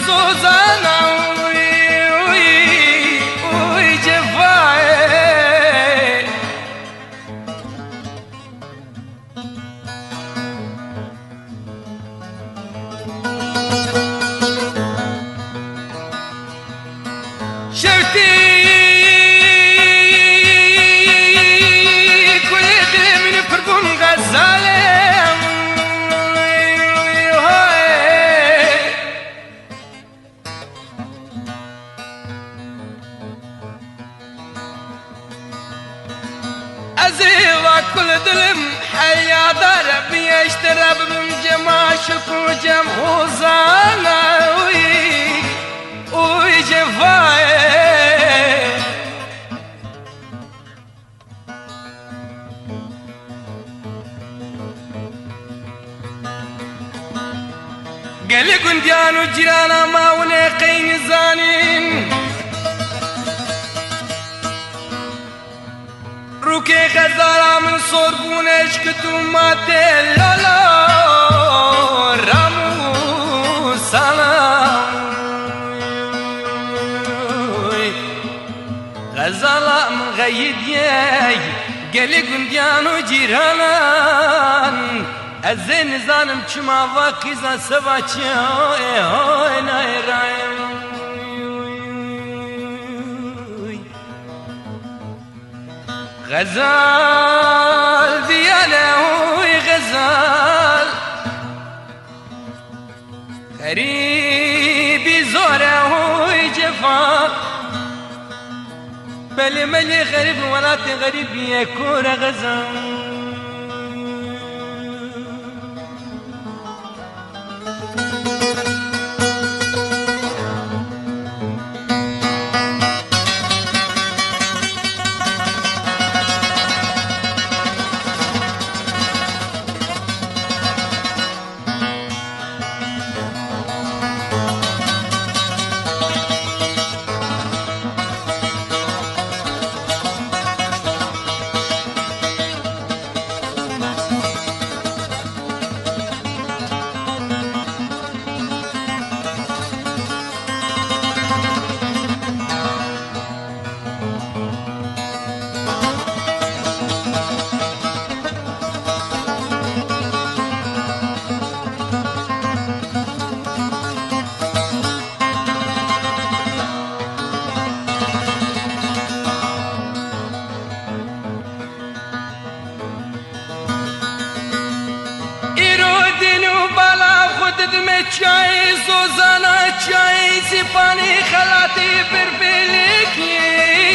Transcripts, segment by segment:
زوزانا وي جفاي شفتي كل من فربون غزالة أزيوا كل دلم حيا ضرب يشترب من جماشك وجمهوزانا ويجفاي قال قنديان وجيرانا ما ونقين زانين روكي غزالة من صوربونش كتوماتي لولا رامو سلام غزالة من غيد ياي قالي قنديان وجيرانان الزين زانم چما واقيزا سواچي هوي ناي رايم غزال ديانا هوي غزال غريبي زورا هوي جفا بلي ملي غريب ولاتي غريب يكون غزال چای زوزانا چای سپانی خلاتی پر بلیکیر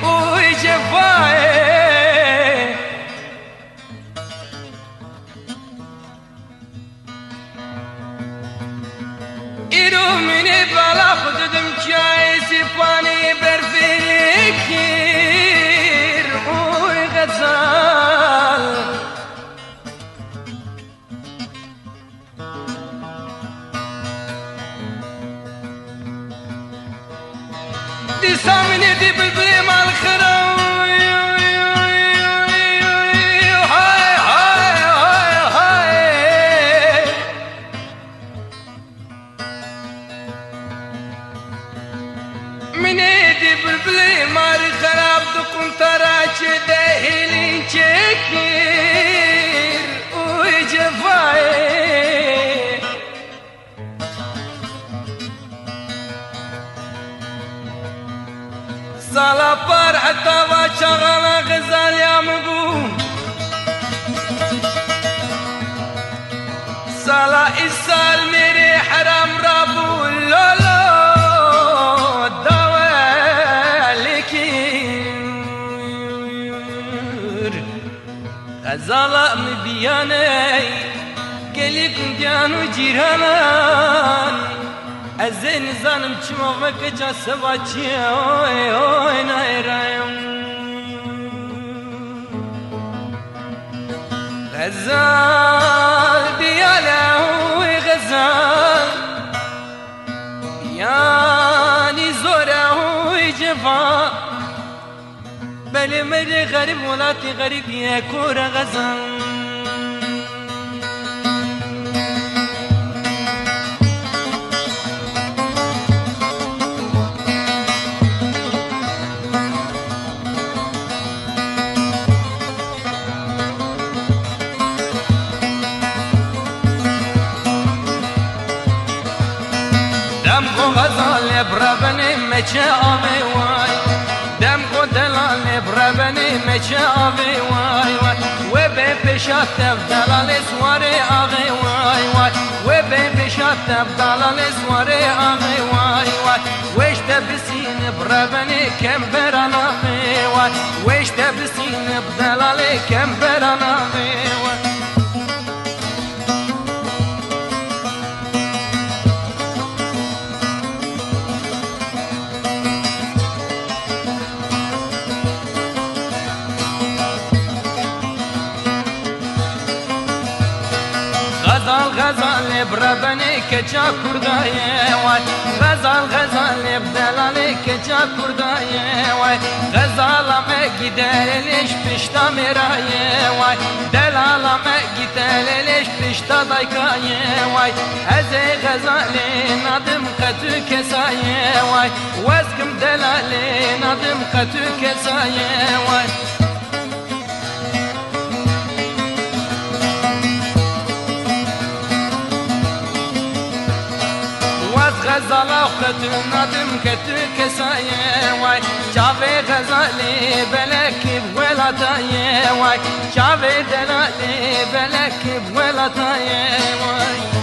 اوی جفای ایرو منی بالا خودم چای سپانی پر بلیکیر اوی غزال دي سامني دي بالبلي مع الخروي هاي هاي هاي هاي مني دي بالبلي مع الخراب دكم تراجي دهيلين شكير ويجفاي سالا پر حتى وشغل غزال يا مقوم سالا إسال ميري حرام رابو لولو دوالكير غزال مبياني قلي كنديان وجيرانان الزين زانم چما وكجا سواچي اوي اوي ناي رايم غزال ديالا هوي غزال يعني زورا هوي جفا بلي مري غريب ولاتي غريب يا كورا غزال بربني مچه آوی وای دم کو دلال بربني مچه آوی وای وای و به پیشات دلال سواره آوی وای وای و به پیشات دلال سواره آوی وای وای وش تبسين بربني كم برانا وای وش تبسين بدلال كم برانا وای غزال بربني كجا كردايه واي غزال بدلالي كجا كردايه واي غزال ما gidereliş pişta meraye واي دلال ما gidereliş pişta daykaye واي eze غزالي nadım katü kesaye واي وزكم دلالي nadım katü kesaye واي غزالا خطو ندم كتو كسايه واي شافي غزالي بلكي بولاتايه واي شافي دلالي بلكي بولاتايه واي